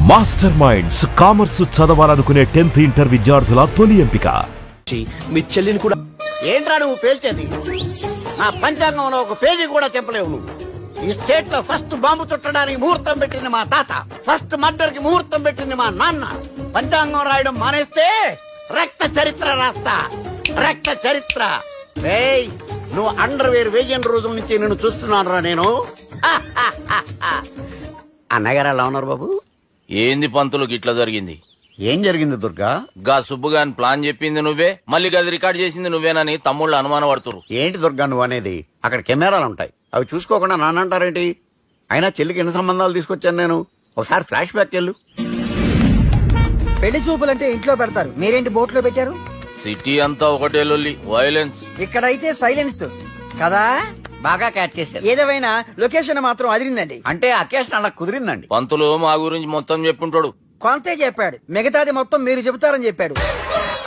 Master minds commerce చదవాలనుకునే 10th inter విద్యార్థుల తొలి ఎంపిక. మీ చెల్లిని కూడా ఏంట్రా నువ్వు పేల్చేది? నా పంచాంగంలో ఒక పేజీ కూడా చెప్పలేవు నువ్వు. ఈ స్టేట్ లో ఫస్ట్ బాంబు చుట్టడానికి ముహూర్తం పెట్టింది మా తాత, ఫస్ట్ మర్డర్ కి ముహూర్తం పెట్టింది మా నాన్న. పంచాంగం రాయడం మానేస్తే రక్త చరిత్ర రాస్తా, రక్త చరిత్ర. నువ్వు అండర్ వేర్ వేయని రోజుల నుంచి నేను చూస్తున్నాను రా నేను. అన్నగారు ఎలా ఉన్నారు బాబు? ఏంది పంతులు గిట్లా జరిగింది? ఏం జరిగింది దుర్గా? గా సుబ్బుగాని ప్లాన్ చెప్పింది నువ్వే, మళ్ళీ గది రికార్డ్ చేసింది నువ్వేనని తమ్ముళ్ళు అనుమానం పడుతురు. ఏంటి దుర్గా నువ్వు అనేది? అక్కడ కెమెరాలు ఉంటాయి, అవి చూసుకోకుండా నాన్నంటారేంటి? అయినా చెల్లికి ఎన్ని సంబంధాలు తీసుకొచ్చాను నేను. ఒకసారి ఫ్లాష్ బ్యాక్ వెళ్ళు. పెళ్లి చూపులంటే ఇంట్లో పెడతారు, మీరేంటి బోట్ లో పెట్టారు? సిటీ అంతా ఒకటే లొల్లి, వైలెన్స్. ఇక్కడైతే సైలెన్స్ కదా. బాగా క్యాచ్ చేశారు. ఏదేమైనా లొకేషన్ మాత్రం అదిరిందండి. అంటే అకేషన్ అలా కుదిరిందండి. పంతులు మా గురించి మొత్తం చెప్పుంటాడు. కొంతే చెప్పాడు, మిగతాది మొత్తం మీరు చెబుతారని చెప్పాడు.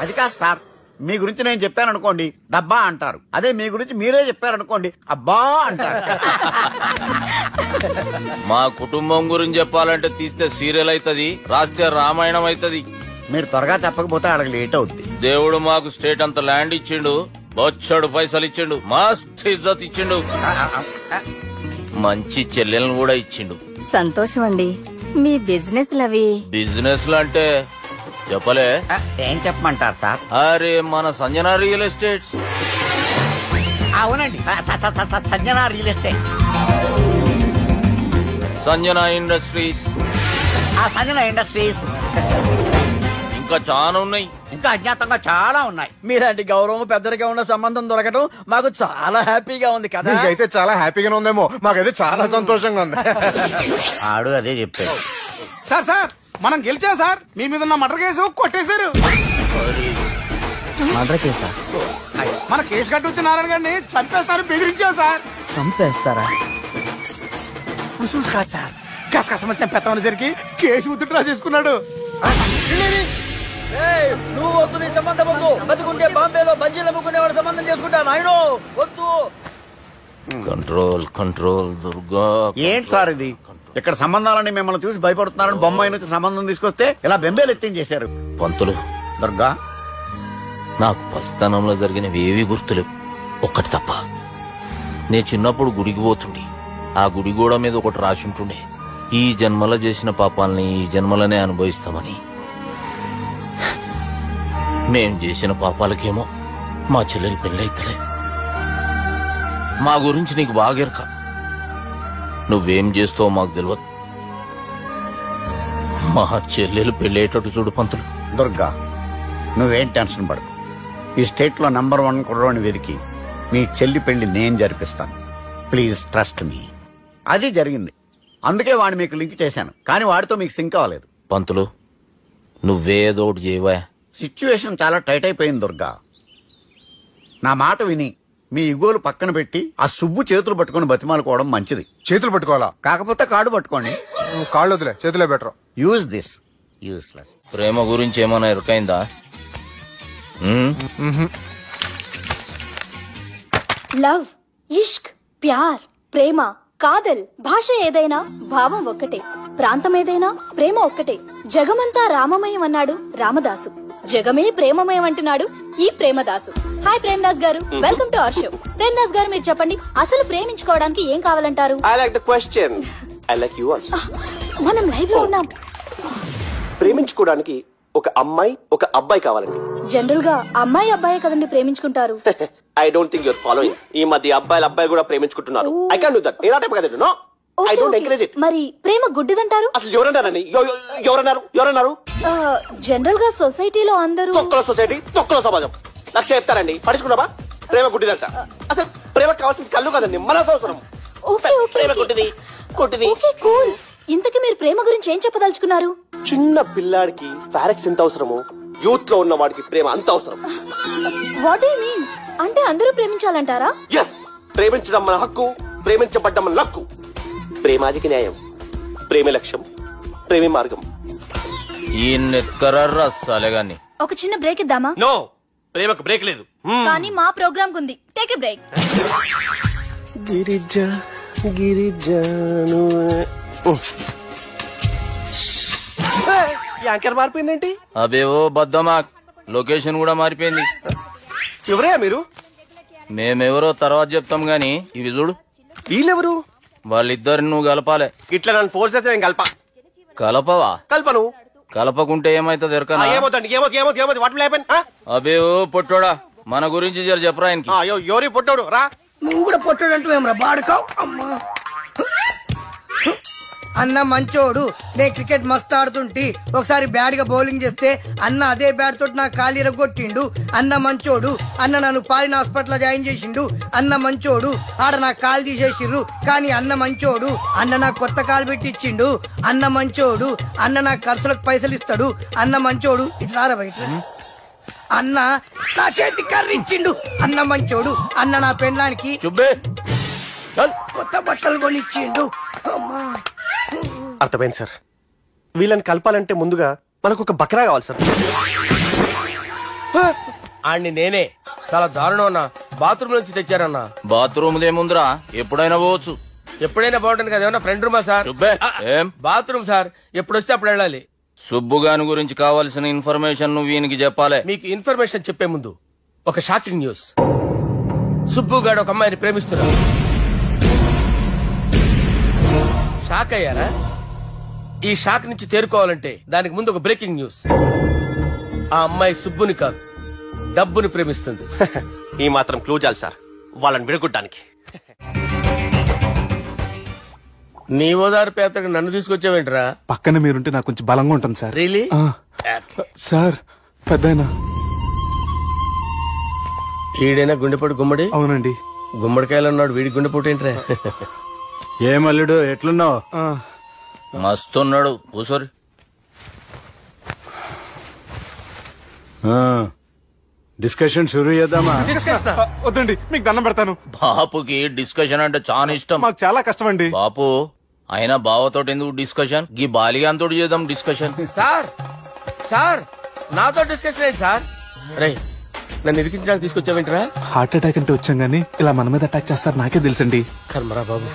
అది కాదు సార్, మీ గురించి నేను చెప్పాననుకోండి డబ్బా అంటారు, అదే మీ గురించి మీరే చెప్పారనుకోండి అబ్బా అంటారు. మా కుటుంబం గురించి చెప్పాలంటే తీస్తే సీరియల్ అవుతుంది, రాస్తే రామాయణం అవుతుంది. మీరు త్వరగా చెప్పకపోతే అడగ లేట్ అవుద్ది. దేవుడు మాకు స్టేట్ అంత ల్యాండ్ ఇచ్చిండు, బొచ్చడు పైసలు ఇచ్చిండు, మస్త్ ఇజ్జత్ ఇచ్చిండు, మంచి చెల్లెలను కూడా ఇచ్చిండు. సంతోషం అండి. మీ బిజినెస్ లవి? బిజినెస్ లు అంటే చెప్పలే. ఏం చెప్పమంటారు సార్? అరే మన సంజన రియల్ ఎస్టేట్స్. అవునండి, Sanjana real estate, Sanjana industries, Sanjana industries. ఇంకా చాలా ఉన్నాయి, ఇంకా అజ్ఞాతంగా చాలా ఉన్నాయి. మీలాంటి గౌరవం పెద్దరిగా ఉన్న సంబంధం దొరకడం మాకు చాలా హ్యాపీగా ఉంది కదా. అయితే చాలా హ్యాపీగా ఉందేమో, మాకైతే చాలా సంతోషంగా ఉంది. ఆడు అదే చెప్పాడు. సార్ సార్ మనం గెలిచాం సార్, మీ మీద ఉన్న మర్డర్ కేసు కొట్టేశారు. మర్డర్ కేసా? మన కేసు కట్టి వచ్చిన నారాయణ గారిని చంపేస్తారు బెదిరించాం సార్. చంపేస్తారా? కాదు సార్, కసకసమ చంపేస్తామనేసరికి కేసు విత్డ్రా చేసుకున్నాడు. నువ్వు వద్దు, నీ సంబంధం వద్దు. బతుకుంటే బాంబేలో బజ్జీలు అమ్ముకునేవాడు సంబంధం చేసుకుంటా నాయనో, వద్దు. Control control Durga. ఏంటి సార్ ఇది? ఇక్కడ సంబంధాలని మిమ్మల్ని చూసి భయపడుతున్నారని బొమ్మాయి నుంచి సంబంధం తీసుకొస్తే ఇలా బెంబేలు ఎత్తించేశారు. పంతులు దుర్గా, నాకు పసితనంలో జరిగినవి ఏవి గుర్తులేవు, ఒక్కటి తప్ప. నేను చిన్నప్పుడు గుడికి పోతుండే, ఆ గుడి గోడ మీద ఒకటి రాసి ఉంటుండే, ఈ జన్మలో చేసిన పాపాలని ఈ జన్మలనే అనుభవిస్తామని. మేం చేసిన పాపాలకేమో మా చెల్లెలు పెళ్ళైతలే. మా గురించి నీకు బాగెరక, నువ్వేం చేస్తావో మాకు తెలియదు. మా చెల్లెలు పెళ్ళేటట్టు చూడు పంతులు. దుర్గా, నువ్వేం టెన్షన్ పడకు. ఈ స్టేట్ లో నంబర్ 1 కుర్రోని వెతికి మీ చెల్లి పెళ్లి నేను జరిపిస్తాను. Please trust me. అది జరిగింది, అందుకే వాడిని మీకు లింక్ చేశాను, కానీ వాడితో మీకు సింక్ అవ్వలేదు. పంతులు నువ్వేదో ఒకటి చేయవా. సిచ్యువేషన్ చాలా టైట్ అయిపోయింది దుర్గా. నా మాట విని మీ ఇగోలు పక్కన పెట్టి ఆ సుబ్బు చేతులు పట్టుకుని బతిమాలుకోవడం మంచిది. చేతులు పట్టుకోవాలా? కాకపోతే కాళ్ళు పట్టుకోండి. కాళ్ళు వదిలే, చేతులే బెటర్. Use this. యూస్లెస్. ప్రేమ గురించి ఏమైనా ఎరుకైందా? లవ్, ఇష్క్, ప్యార్, ప్రేమ, కాదల్, భాష ఏదైనా భావం ఒక్కటే, ప్రాంతం ఏదైనా ప్రేమ ఒక్కటే. జగమంతా రామమయం అన్నాడు రామదాసు, జగమే ప్రేమమయం అంటున్నాడు ఈ ప్రేమదాసు. హాయ్ ప్రేమదాస్ గారు, welcome to our show. Premadasa గారు, మీరు చెప్పండి, అసలు ప్రేమించుకోవడానికి ఏం కావాలంటారు? I like the question. I like you also. మనం లైవ్ లో ఉన్నాం. ప్రేమించుకోవడానికి ఒక అమ్మాయి ఒక అబ్బాయి కావాలండి. జనరల్ గా అమ్మాయి అబ్బాయి కదండి ప్రేమించుకుంటారు. I don't think you're following. ఈ మధ్య అబ్బాయి కూడా ప్రేమించుకుంటున్నారు. I can't do that. నేను ఆ టైప్ కదండి. No. I don't encourage it. మరి ప్రేమ గుడ్డిదంటారు? అసలు ఎవరన్నారండి? ఎవరన్నారు? జనరల్ గా సొసైటీలో అందరూ తొక్కల సొసైటీ, తొక్కల సమాజం. లక్ష చెప్తారండి, పడుచుకున్నావా? ప్రేమ గుడ్డిదంట. అసలు ప్రేమ కావాల్సింది కళ్ళు కదండి, మనసు అవసరం. ప్రేమ గుడ్డిది. కూల్. ఇంతకీ మీరు ప్రేమ గురించి ఏం చెప్పదలుచుకున్నారు? చిన్న పిల్లాడికి ఫారెక్స్ ఎంత అవసరమో యూత్ లో ఉన్న వాడికి ప్రేమ అంత అవసరం. What you mean? అంటే అందరూ ప్రేమించాలంటారా? ఎస్, ప్రేమించడం మన హక్కు, ప్రేమించబడ్డం మన లక్కు. ప్రేమాదికి న్యాయం, ప్రేమ లక్ష్యం, ప్రేమ మార్గం. ఈ నెత్కరర్రా సాలేగాన్ని. ఒక చిన్న బ్రేక్ ఇద్దామా? నో, ప్రేమకు బ్రేక్ లేదు. కానీ మా ప్రోగ్రామ్ ఉంది, టేక్ ఎ బ్రేక్. గిరిజాను యాంకర్ మారిపోయిందేంటి? అబేవో బద్దమా, లొకేషన్ కూడా మారిపోయింది. ఎవరయ్యా మీరు? మేమెవరో తర్వాత చెప్తాం గాని ఇవి చూడు. వీళ్ళెవరు? వాళ్ళిద్దరిని నువ్వు కలపాలే. ఇట్లా నన్ను ఫోర్స్ చేస్తే నేను కలపవా? కల్పను. కలపకుంటే ఏమైతుంది ఎరకనా? అబేవో పొట్టోడా, మన గురించి జర చెప్పరా ఆయనకి. ఎవరి పొట్టోడు రా. నువ్వు కూడా పొట్టాడు అంటూ ఏమరా బాడుకావు. అమ్మా అన్న మంచోడు, నేను క్రికెట్ మస్తు ఆడుతుంటి. ఒకసారి బ్యాట్ గా బౌలింగ్ చేస్తే అన్న అదే బ్యాట్ తోటి నా కాలు ఇరగొట్టిండు. అన్న మంచోడు, అన్న నన్ను పాలిన హాస్పిటల్ జాయిన్ చేసిండు. అన్న మంచోడు, ఆడ నా కాలు తీసేసిర్రు కానీ అన్న మంచోడు. అన్న నాకు కొత్త కాలు పెట్టిచ్చిండు. అన్న మంచోడు, అన్న నా ఖర్చులకు పైసలు ఇస్తాడు. అన్న మంచోడు. ఇట్లా బయట అన్న నా చేతి కర్రీ ఇచ్చిండు. అన్న మంచోడు. అన్న నా పెళ్ళానికి కొత్త బట్టలు కొనిచ్చిండు. అమ్మా అర్థమైంది సార్. వీళ్ళని కలపాలంటే ముందుగా మనకు ఒక బక్రా కావాలి సార్. ఆడిని నేనే చాలా దారుణం అన్నా. బాత్రూమ్ నుంచి తెచ్చారన్నా. బాత్రూమ్ ఏముందిరా, ఎప్పుడైనా పోవచ్చు. ఎప్పుడైనా బాగుంటుంది కదా. ఏమన్నా ఫ్రెండ్ రూమా సార్? ఏం బాత్రూమ్ సార్, ఎప్పుడొస్తే అప్పుడు వెళ్ళాలి. సుబ్బుగాని గురించి కావాల్సిన ఇన్ఫర్మేషన్ నువ్వు వీనికి చెప్పాలి. మీకు ఇన్ఫర్మేషన్ చెప్పే ముందు ఒక షాకింగ్ న్యూస్. సుబ్బుగాడు ఒక అమ్మాయిని ప్రేమిస్తున్నాడు. షాక్ అయ్యారా? ఈ షాక్ నుంచి తేరుకోవాలంటే దానికి ముందు ఒక బ్రేకింగ్ న్యూస్. ఆ అమ్మాయి సుబ్బుని కాదు, డబ్బుని ప్రేమిస్తుంది. ఈ మాత్రం క్లూ చాలు సార్ వాళ్ళని విడగొట్టడానికి. నీ ఓదారు పేదకు నన్ను తీసుకొచ్చావేంట్రా? పక్కన మీరుంటే నాకు కొంచెం బలంగా ఉంటుంది సార్. రియలీ? సార్ పెద్దయినా ఈడైనా గుండెపోటు గుమ్మడి? అవునండి. గుమ్మడికాయలు అన్నాడు, వీడి గుండెపోటు ఏంట్రా? ఏమల్లుడు ఎట్లున్నావు? మస్తున్నాడు. కూసోరి. డిస్కషన్ షురూ చేద్దామా? వద్దండి, మీకు దండం పెడతాను. బాపుకి డిస్కషన్ అంటే చాలా ఇష్టం. మాకు చాలా కష్టం అండి. బాపు అయినా బావతోటి ఎందుకు డిస్కషన్? గీ బాలిగాంతో చేద్దాం డిస్కషన్. సార్ సార్ నాతో డిస్కషన్ ఏంటి సార్? రే నన్ను ఇరికించడానికి తీసుకొచ్చావేంట్రా? హార్ట్ అటాక్ అంటే వచ్చాం గానీ ఇలా మన మీద అటాక్ చేస్తారు నాకే తెలుసండి. కర్మరా బాబు.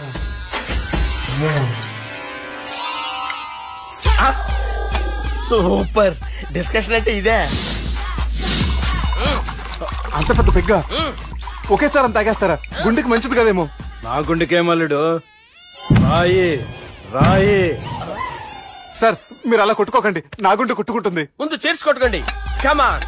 సూపర్ డిస్కషన్ అంటే ఇదే. అంత పెద్ద పెగ్గ ఒకేసారి అంత తాగేస్తారా? గుండెకి మంచిది కదేమో. నా గుండెకేమల్లుడు, రాయి రాయి. సార్ మీరు అలా కొట్టుకోకండి, నా గుండె కొట్టుకుంటుంది. ముందు చేర్చి కొట్టుకోండి. కమాన్.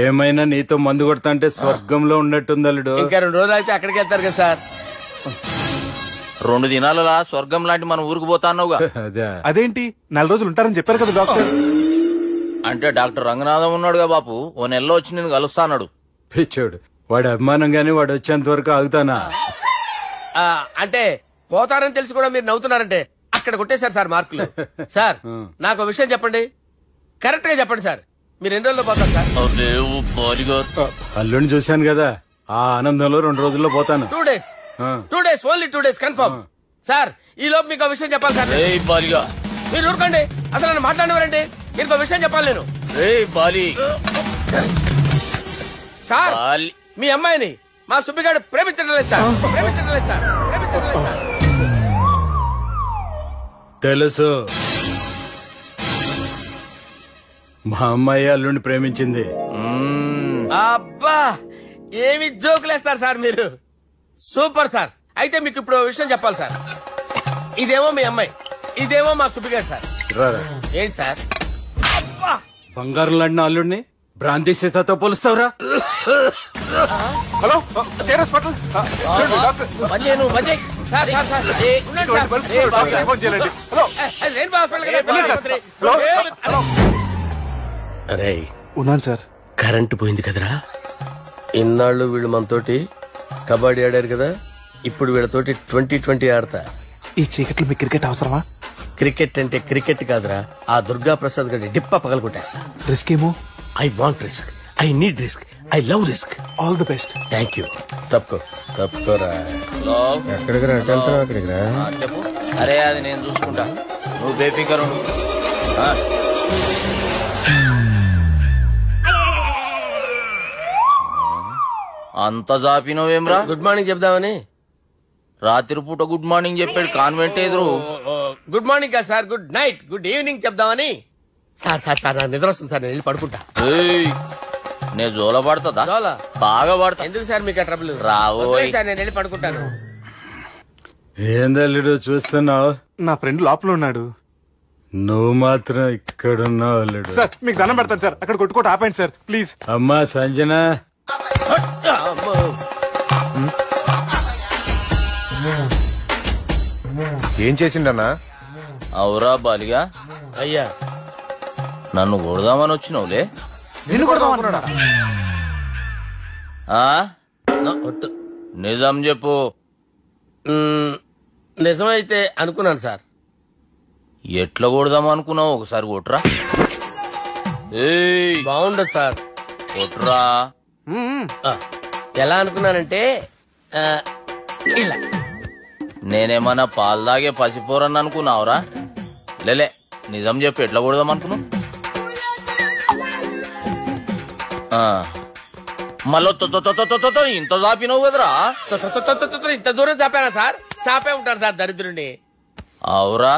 ఏమైనా నీతో మందు కొడతా అంటే స్వర్గంలో ఉన్నట్టుంది అల్లుడు. ఇంకా 2 రోజులు అయితే అక్కడికి వెళ్తారు కదా సార్. 2 దినాలలా స్వర్గం లాంటి మన ఊరికి పోతాన్నావుగా. అదేంటి 4 రోజులు ఉంటారని చెప్పారు కదా డాక్టర్. అంటే డాక్టర్ రంగనాథం ఉన్నాడుగా బాపు, ఓ నెలలో వచ్చి నేను కలుస్తాన్నాడు. పిచ్చోడు, వాడి అభిమానం గాని వాడు వచ్చేంత వరకు ఆగుతానా? అంటే పోతారని తెలిసి కూడా మీరు నవ్వుతున్నారంటే అక్కడ కొట్టేశారు సార్ మార్కులు. సార్ నాకు విషయం చెప్పండి, కరెక్ట్ గా చెప్పండి సార్. మీరు ఎన్ని రోజుల్లో పోతారు సార్? అల్లుడిని చూశాను కదా, ఆ ఆనందంలో 2 రోజుల్లో పోతాను. 2 days. 2 days, only 2 days confirm. Sir ఈ లోపు మీకు విషయం చెప్పాలి సార్. మీరు ఊరుకోండి, అసలు నన్ను మాట్లాడినవారండి. మీకు విషయం చెప్పాలి నేను. సార్ మీ అమ్మాయిని మా సుబ్బిగాడు ప్రేమించడం లేదు సార్. ప్రేమించడం లేదు సార్. ప్రేమించడం లేదు సార్. తెలుసు, మా అమ్మాయి అల్లుడిని ప్రేమించింది. అబ్బా ఏమి జోకులేస్తారు సార్ మీరు. Super sir. అయితే మీకు ఇప్పుడు విషయం చెప్పాలి సార్. ఇదేమో మీ అమ్మాయి, ఇదేమో మా సుబ్బిగాడు సార్. ఏంటి సార్? బంగారం లాంటి అల్లుడిని భ్రాంతి సీతతో పోలుస్తావురా? హలో హాస్పిటల్ అరే ఉన్నాను సార్. కరెంటు పోయింది కదరా. ఇన్నాళ్ళు వీళ్ళు మనతోటి కబడ్డీ ఆడారు కదా, ఇప్పుడు వీళ్ళతోటి 2020 ఆడతా. ఈ చీకట్లో మీ క్రికెట్ అవసరమా? క్రికెట్ అంటే క్రికెట్ కాదురా, ఆ దుర్గా ప్రసాద్ గారి డిప్ప పగల కొట్టేస్తా. రిస్క్ ఏమో. I want risk, I need risk, I love risk. All the best. Thank you. తప్పుకోరా. ఎక్కడికి రా? అక్కడికి రా. చెప్పు. అరే అది నేను చూసుకుంటా, నువ్వు బేఫికర్ ఉండు. అంత జాపినవేమ్రా? గుడ్ మార్నింగ్ చెప్దామని. రాత్రిపూట గుడ్ మార్నింగ్ చెప్పాడు కాన్వెంట్ ఎదురు. గుడ్ మార్నింగ్ కదా sir, good night, good evening చెప్దామని. సార్ సార్ సార్ నాకు నిద్ర వస్తుంది సార్, నేను వెళ్ళి పడుకుంటా. నేను జోల పడుతుందా? బాగా పడతా. ఎందుకు సార్ మీకు ట్రబుల్? రావో సార్, నేను వెళ్ళి పడుకుంటాను. ఏందల్లుడు చూస్తున్నావు? నా ఫ్రెండ్ లోపల ఉన్నాడు. నువ్వు మాత్రం ఇక్కడున్నావు అల్లుడు. సార్ మీకు దండం పెడతాను సార్, అక్కడ కొట్టుకోట ఆపండి సార్ ప్లీజ్. అమ్మా సంజన, ఏం చేసిండన్నా? అవురా బాలిగా, అయ్యా నన్ను కొడదామని వచ్చినావులే. నిన్ను కొడదామన్నాడా? నిజం చెప్పు. నిజమైతే అనుకున్నాను సార్. ఎట్లా కొడదాం అనుకున్నావు? ఒకసారి కొట్రా. బాగుండదు సార్, కొట్రా. ఎలా అనుకున్నానంటే ఇలా. నేనేమన్నా పాలు తాగే పసిపోరని అనుకున్నావురా? లేలే, నిజం చెప్పు, ఎట్లా కొడదాం అనుకున్నావు? మళ్ళీ ఇంత చాపినావు కదరా? ఇంత దూరం చాపానా సార్? చాపే ఉంటాను సార్ దరిద్రుడిని. అవురా,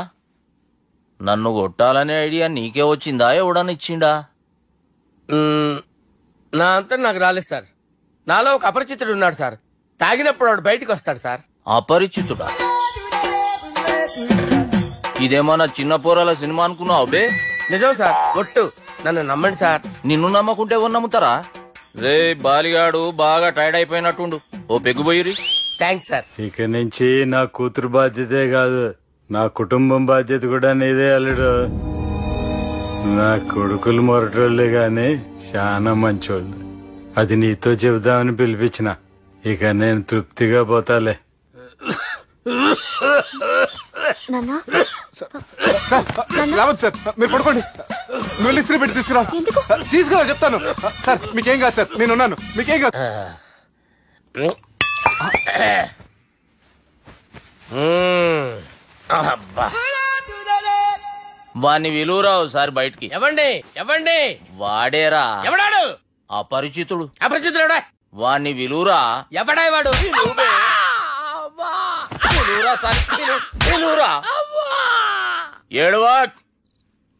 నన్ను కొట్టాలనే ఐడియా నీకే వచ్చిందా? ఎవడని ఇచ్చిండా? నా అంతా నాకు రాలేదు సార్. నాలో ఒక అపరిచితుడు ఉన్నాడు సార్. తాగినప్పుడు వాడు బయటకు వస్తాడు సార్. అపరిచితుడా? ఇదేమన్నా చిన్న పోరాల సినిమా అనుకున్నావు బే? నిజం సార్, ఒట్టు, నన్ను నమ్మండి సార్. నిన్ను నమ్మకుంటే ఎవరు నమ్ముతారా? రే బాలిగాడు బాగా టైర్డ్ అయిపోయినట్టుండు, ఓ పెగ్గుబోయిరి. Thanks sir. ఇక నుంచి నా కూతురు బాధ్యతే కాదు, నా కుటుంబం బాధ్యత కూడా నీదే అల్లుడు. నా కొడుకులు మొరటోళ్లే గాని చాలా మంచోళ్ళు. అది నీతో చెబుదామని పిలిపించిన. ఇక నేను తృప్తిగా పోతాలే. రావద్దు సార్, మీరు పడుకోండి. నువ్వు ఇస్త్రీ పెట్టి తీసుకురా చెప్తాను. సార్ మీకేం కాదు సార్, నేనున్నాను, మీకేం కాదు. వాణ్ణి విలువరావు సార్ బయటికి. ఎవండి ఎవండి? వాడేరా. ఎవడాడు? అపరిచితుడు. అపరిచితుడు వాణ్ణి విలువరా. ఎవడా వాడు? ఏడవా,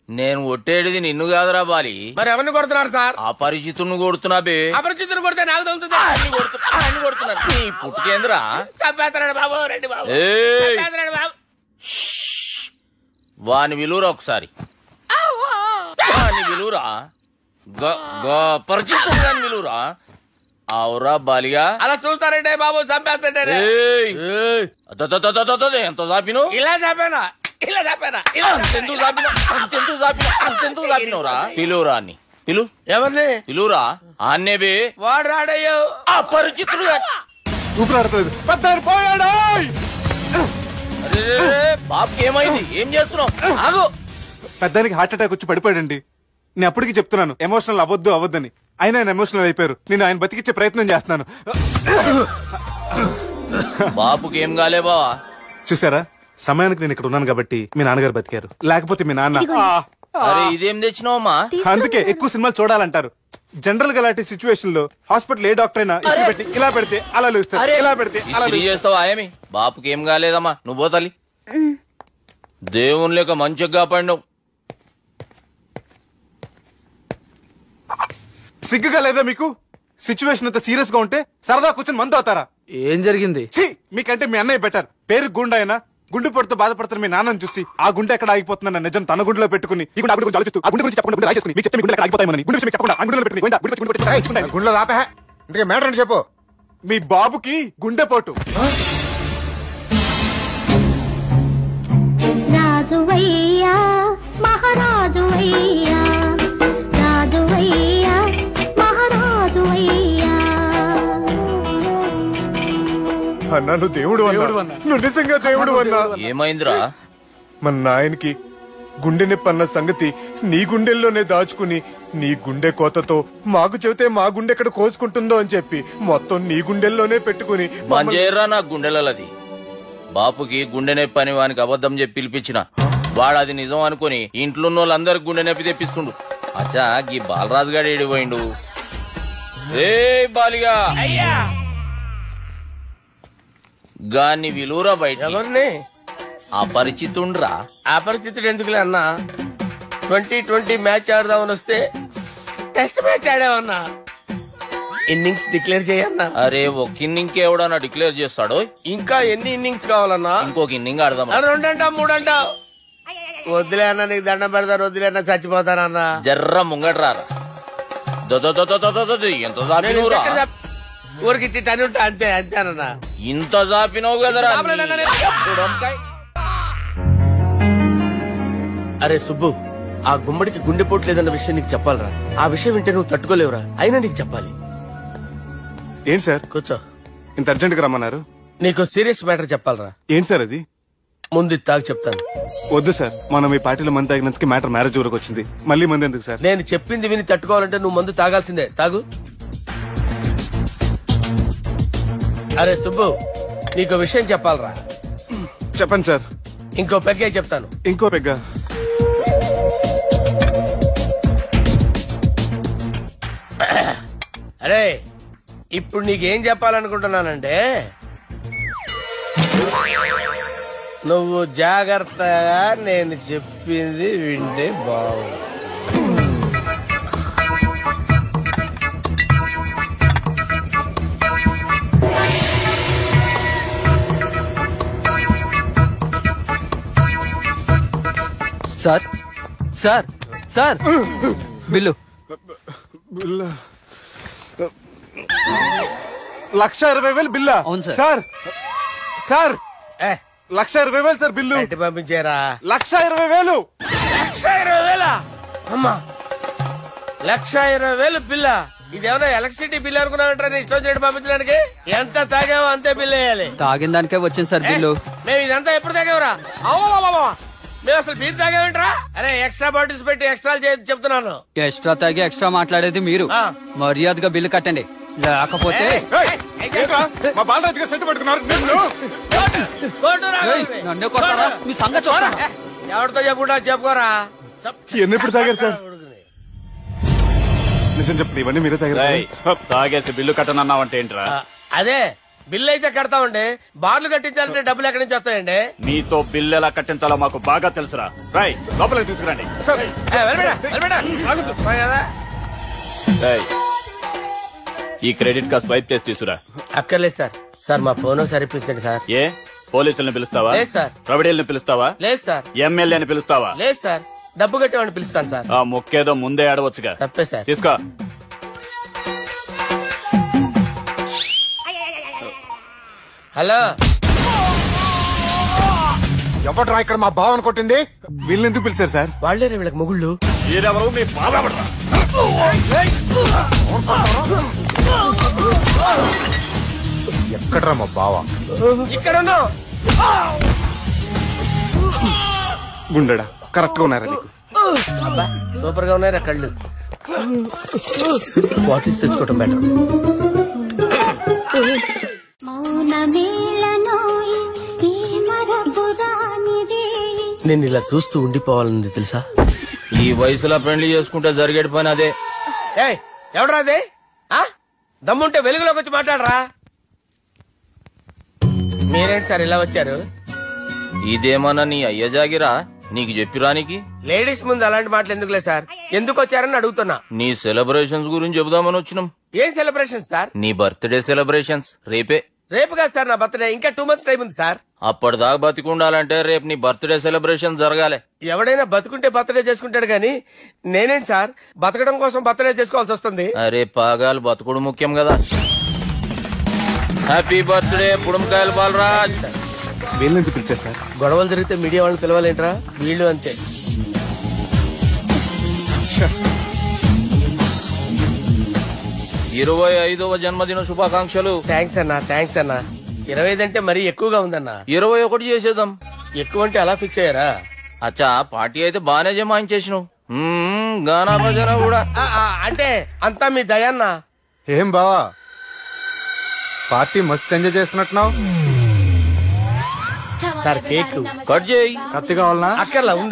నేను కొట్టేది నిన్ను కాదురా బాలి. మరి ఎవరిని కొడుతున్నారు సార్? అపరిచితుడిని కొడుతున్నా బే. అపరిచితుడు కొడితే నాకు తగులుతుంది. కొడుతున్నా నీ పుట్టుకేంద్రా? చంపేస్తాడు బాబు, రండి బాబు. వాని విలువరా ఒకసారి. వాని విలువరా, పరిచితుడు అని విలువరా. అవురా బాలిగా. అలా చూస్తారంటే బాబు, చంపేస్తాడే. ఎంత చాపిను? ఇలా చాపానా? ఇలా చాపానా? అంతెందుకు చాపినవురా? పిలువురా అని పిలు. ఎవరిని పిలువురా? ఆన్నే బే. వాడు రాడయ్యో. అపరిచితుడు ఊపిరాడలేదు. పోయాడు. బాబుకి ఏమైంది? ఏం చేస్తున్నావు? ఆగు. పెద్దానికి హార్ట్ అటాక్ వచ్చి పడిపోయాడండి. నేను అప్పటికి చెప్తున్నాను ఎమోషనల్ అవ్వద్దని. అయినా ఆయన ఎమోషనల్ అయిపోయారు. నేను ఆయన బతికిచ్చే ప్రయత్నం చేస్తున్నాను. బాబుకి ఏం కాలే బావా? చూసారా, సమయానికి నేను ఇక్కడ ఉన్నాను కాబట్టి మీ నాన్నగారు బతికారు. లేకపోతే మీ నాన్న. అరే ఇదేం తెచ్చినావమ్మా? అందుకే ఎక్కువ సినిమాలు చూడాలంటారు. జనరల్ గా అలాంటి సిచ్యువేషన్ లో హాస్పిటల్ ఏ డాక్టర్ అయినా పెట్టి ఇలా పెడితే అలా లూస్తారు, ఇలా పెడితే అలా చేస్తావా? ఏమి బాపుకి ఏం కాలేదమ్మా, నువ్వు పోతల్లి. దేవుని లేక మంచిగా కాపాడినావు. సిగ్గుగా లేదా మీకు? సిచ్యువేషన్ అంత సీరియస్ గా ఉంటే సరదా కూర్చొని మందు అవుతారా? ఏం జరిగింది? మీకంటే మీ అన్నయ్య బెటర్. పేరు గుండె అయినా గుండె పడుతూ బాధపడుతున్న మీ నాన్నని చూసి ఆ గుండె ఎక్కడ ఆగిపోతుందన్న నిజం తన గుండెలో పెట్టుకుని ఈ గుండె గురించి ఆలోచిస్తూ ఆ గుండె గురించి చెప్పకుండా రాజేసుకుని మీకు చెప్తే మీ గుండె ఆగిపోతాయని గుండె విషయం చెప్పకుండా ఆ గుండెలో పెట్టుకుని గుండెలో ఆపే. ఇంతకీ మ్యాటర్ అని చెప్పు. మీ బాబుకి గుండెపోటు. రాజువయ్యా మహారాజువయ్యా, రాజువయ్యా మహారాజువయ్యా. అన్నా నువ్వు దేవుడు అన్నా, నువ్వు నిజంగా దేవుడు అన్నా. ఏమైందిరా? మన నాయనకి గుండె నొప్పి అన్న సంగతి నీ గుండెల్లోనే దాచుకుని నీ గుండె కోతతో మాకు చెబితే మా గుండె ఎక్కడ కోసుకుంటుందో అని చెప్పి మొత్తం నీ గుండెల్లోనే పెట్టుకుని మంజేరా నా గుండెలది. బాపుకి గుండె నొప్పి అని వానికి అబద్ధం చెప్పి పిలిపించిన వాడు అది నిజం అనుకుని ఇంట్లో వాళ్ళందరికి గుండె నొప్పి తెప్పిస్తుండు. అచ్చా గీ బాలరాజు గారు ఏడిపోయిండు. ఏ బాలిగా, గాని విలువరా బయట ఎవరిని? అపరిచితుండ్రా. అపరిచితుడు ఎందుకులే అన్నా, 2020 మ్యాచ్ ఆడదామని వస్తే టెస్ట్ మ్యాచ్ ఆడామన్నా. ఇన్నింగ్స్ డిక్లేర్ చేయన్నా. అరే ఒక ఇన్నింగ్ ఎవడన్నా డిక్లేర్ చేస్తాడు? ఇంకా ఎన్ని ఇన్నింగ్స్ కావాలన్నా? ఇంకొక ఇన్నింగ్ ఆడదాం. 2 అంటావు 3 అంటావు. వద్దులే అన్న, నీకు దండం పెడతాను. వద్దులే అన్న, చచ్చిపోతానన్నా. జర్ర ముంగట్రారా. ఎంత జాపినవురా? ఊరికి టని ఉంటా అంతే అంతేనన్నా. ఇంత జాపినవు కదరా. అరే సుబ్బు, ఆ గుమ్మడికి గుండెపోటు లేదన్న విషయం నీకు చెప్పాలరా. ఆ విషయం వింటే నువ్వు తట్టుకోలేవురా. అయినా నీకు చెప్పాలి. ఏంటి సార్? కూర్చో. ఇంత అర్జెంట్ గా రమ్మన్నారు? నీకు సీరియస్ మ్యాటర్ చెప్పాలరా. ఏంటి సార్ అది? ముందు తాగు చెప్తాను. వద్దు సార్, మనం ఈ పార్టీలో మంది తాగినందుకు మ్యాటర్ మ్యారేజ్ వరకు వచ్చింది. మళ్ళీ మంది ఎందుకు సార్? నేను చెప్పింది విని తట్టుకోవాలంటే నువ్వు మందు తాగాల్సిందే. తాగు. అరే సుబ్బు, నీకు విషయం చెప్పాలరా. చెప్పండి సార్. ఇంకో పెగ్గే చెప్తాను. ఇంకో పెగ్గా? అరే ఇప్పుడు నీకేం చెప్పాలనుకుంటున్నానంటే, నువ్వు జాగ్రత్తగా నేను చెప్పింది వింటే బాగుంది. Sir sir sir, bill. 1,20,000 బిల్లా? అవును sir. Sir sir 1,20,000 sir bill. పంపించారా? 1,20,000. 1,20,000 అమ్మా, 1,20,000 బిల్లా? ఇదేమన్నా ఎలక్ట్రిసిటీ బిల్ అనుకున్నామంటారా? ఇష్టం వచ్చినట్టు పంపించడానికి. ఎంత తాగామో అంతే బిల్ వేయాలి. తాగిన దానికే వచ్చింది సార్ బిల్లు. మేము ఇదంతా ఎప్పుడు తాగామరా? మేము అసలు మీరు తాగామంటారా? అరే ఎక్స్ట్రా బాటిల్స్ పెట్టి ఎక్స్ట్రా చెప్తున్నాను. ఎక్స్ట్రా తాగి ఎక్స్ట్రా మాట్లాడేది మీరు. మర్యాదగా బిల్లు కట్టండి, లేకపోతే మా బాలరాజు గారు సెట్ పట్టుకున్నారు. నన్నే కొట్టారా? మీ సంగతి చూడరా. ఎవరితో చెప్పుకుంటా చెప్పుకోరా. ఎన్నెప్పుడు తాగారు సార్? నిజం చెప్పండి, ఇవన్నీ మీరే తాగారు. తాగేసి బిల్లు కట్టనన్నావంటే ఏంట్రా? అదే బిల్లు అయితే కడతామండి. బార్లు కట్టించాలంటే డబ్బులు ఎక్కడి నుంచి వస్తాయండి? నీతో బిల్లు ఎలా కట్టించాలో మాకు బాగా తెలుసురా. రాయ్ లోపలికి తీసుకురండి. ఈ క్రెడిట్ కార్డ్ స్వైప్ చేసి తీసుకురా. అక్కర్లేదు సార్. సార్ మా ఫోన్ సరిపించండి సార్. ఏ పోలీసుల్ని పిలుస్తావా? లేదు సార్. ప్రొవిడీల్ని పిలుస్తావా? లేదు సార్. ఎమ్మెల్యేని పిలుస్తావా? లేదు సార్. డబ్బు కట్టేవాడిని పిలుస్తాను సార్. ఆ మొక్కేదో ముందే ఆడవచ్చుగా. తప్పే సార్. తీసుకో. హలో, ఎవడ్రా ఇక్కడ మా బావని కొట్టింది? వీళ్ళని ఎందుకు పిలిచారు సార్? వాళ్ళేరే వీళ్ళకి మొగుళ్ళు. మీరెవరు? మీ బావ ఎవడ్రా? ఎక్కడ్రా మా బావ? ఇక్కడ ఉన్నావు. గుండెడా కరెక్ట్ గా ఉన్నారా నీకు? సూపర్ గా ఉన్నారా కళ్ళు? బాటిల్స్ తెచ్చుకోవటం బెటర్. నేను ఇలా చూస్తూ ఉండిపోవాలని తెలుసా? ఈ వయసులో పెళ్లి చేసుకుంటే జరిగేటి పని అదే. ఏయ్ ఎవడరా అదే? దమ్ముంటే వెలుగులోకి వచ్చి మాట్లాడరా. మీరేంటి సార్ ఇలా వచ్చారు? ఇదేమన్నా నీ అయ్య జాగిరా నీకు చెప్పిరానికి? లేడీస్ ముందు అలాంటి మాటలు ఎందుకులే సార్. ఎందుకు వచ్చారని అడుగుతున్నా. నీ సెలబ్రేషన్స్ గురించి చెబుదామని వచ్చినాం. ఏం సెలబ్రేషన్ సార్? నీ బర్త్డే సెలబ్రేషన్స్ రేపే. రేపు కాదు సార్ నా బర్త్డే. ఇంకా 2 months టైం ఉంది సార్. అప్పటిదాకా బతికుండాలంటే రేపు నీ బర్త్డే సెలబ్రేషన్ జరగాలి. ఎవడైనా బతుకుంటే బర్త్డే చేసుకుంటాడు గాని నేనేంటి సార్ బతకడం కోసం బర్త్డే చేసుకోవాల్సి వస్తుంది? అరే పాగాలు బతుకుడు ముఖ్యం కదా. హ్యాపీ బర్త్డే పుడంకాయలు బాలరాజ్. వీళ్ళని ఎందుకు పిలిచారు సార్? గొడవలు జరిగితే మీడియా వాళ్ళని పిలవాలేంట్రా? వీళ్ళు అంతే. 25వ జన్మదిన శుభాకాంక్షలు. థ్యాంక్స్ అన్నా. థ్యాంక్స్ అన్నా. 25 అంటే మరీ ఎక్కువగా ఉందన్నా. 21 చేసేద్దాం. ఎక్కువ అంటే అలా ఫిక్స్ అయ్యారా? అచ్చా పార్టీ అయితే బానే జమాయించేసినావు. గానా భజన కూడా. అంటే అంతా మీ దయన్నా. ఏం బావా పార్టీ మస్తు ఎంజాయ్ చేస్తున్నట్టున్నావు. సార్ కేక్ కట్ చేయి. కత్తి కావాలనా? అక్కర్లా ఉంది.